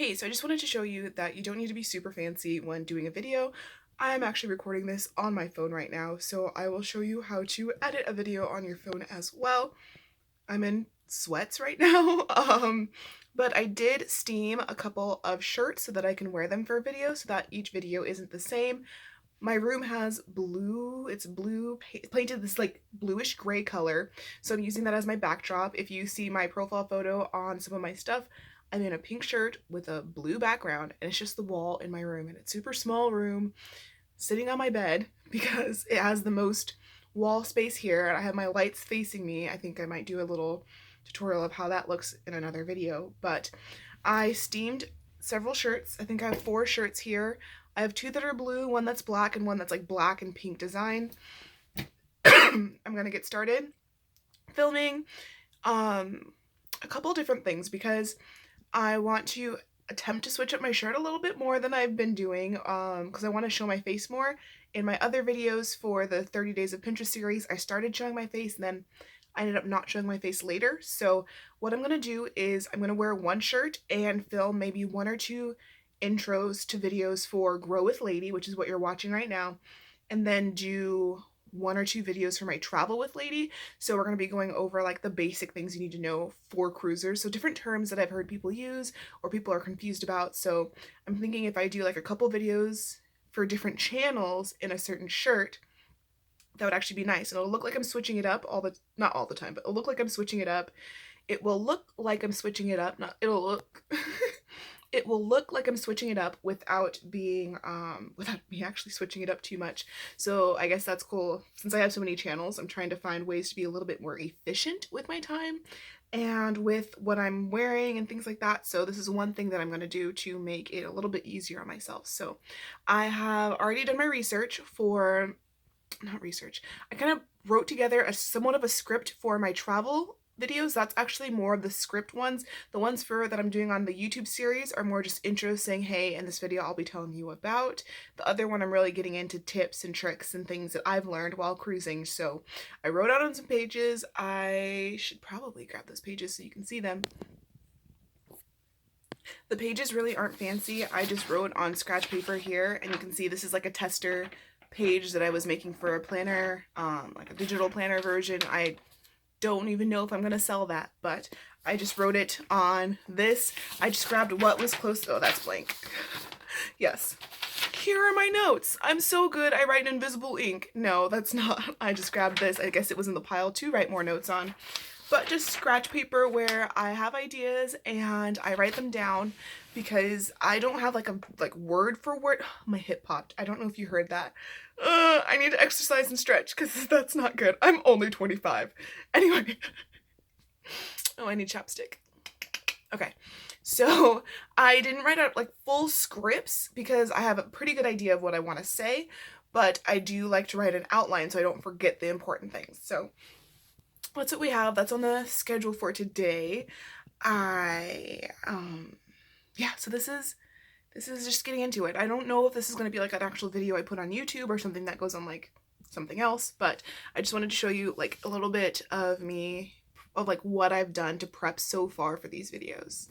Hey, so I just wanted to show you that you don't need to be super fancy when doing a video. I'm actually recording this on my phone right now, so I will show you how to edit a video on your phone as well. I'm in sweats right now, but I did steam a couple of shirts so that I can wear them for a video so that each video isn't the same. My room has blue, it's blue painted this like bluish gray color, so I'm using that as my backdrop. If you see my profile photo on some of my stuff, I'm in a pink shirt with a blue background, and it's just the wall in my room, and it's super small room sitting on my bed because it has the most wall space here, and I have my lights facing me. I think I might do a little tutorial of how that looks in another video, but I steamed several shirts. I think I have 4 shirts here. I have 2 that are blue, one that's black, and one that's like black and pink design. I'm gonna get started filming a couple different things because I want to attempt to switch up my shirt a little bit more than I've been doing because I want to show my face more. In my other videos for the 30 Days of Pinterest series, I started showing my face and then I ended up not showing my face later. So what I'm going to do is I'm going to wear one shirt and film maybe 1 or 2 intros to videos for Grow with Lady, which is what you're watching right now, and then do 1 or 2 videos for my Travel with Lady. So we're going to be going over like the basic things you need to know for cruisers. So different terms that I've heard people use or people are confused about. So I'm thinking if I do like a couple videos for different channels in a certain shirt, that would actually be nice. And it'll look like I'm switching it up not all the time, but it'll look like I'm switching it up. It will look like I'm switching it up. It'll look it will look like I'm switching it up without me actually switching it up too much. So I guess that's cool. Since I have so many channels, I'm trying to find ways to be a little bit more efficient with my time and with what I'm wearing and things like that. So this is one thing that I'm going to do to make it a little bit easier on myself. So I have already done my research for, not research, I kind of wrote together somewhat of a script for my travel videos. That's actually more of the script ones. The ones that I'm doing on the YouTube series are more just intros saying, hey, in this video I'll be telling you about. The other one I'm really getting into tips and tricks and things that I've learned while cruising. So I wrote out on some pages. I should probably grab those pages so you can see them. The pages really aren't fancy. I just wrote on scratch paper here, and you can see this is like a tester page that I was making for a planner, like a digital planner version. I don't even know if I'm gonna sell that, but I just wrote it on this. I just grabbed what was close. Oh, that's blank. Yes. Here are my notes. I'm so good. I write in invisible ink. No, that's not. I just grabbed this. I guess it was in the pile to write more notes on. But just scratch paper where I have ideas and I write them down because I don't have like a word for word. My hip popped. I don't know if you heard that. I need to exercise and stretch because that's not good. I'm only 25. Anyway. Oh, I need chapstick. Okay. So I didn't write out like full scripts because I have a pretty good idea of what I want to say, but I do like to write an outline so I don't forget the important things. So that's what we have. That's on the schedule for today. Yeah, so this is just getting into it. I don't know if this is going to be like an actual video I put on YouTube or something that goes on like something else, but I just wanted to show you like a little bit of like what I've done to prep so far for these videos.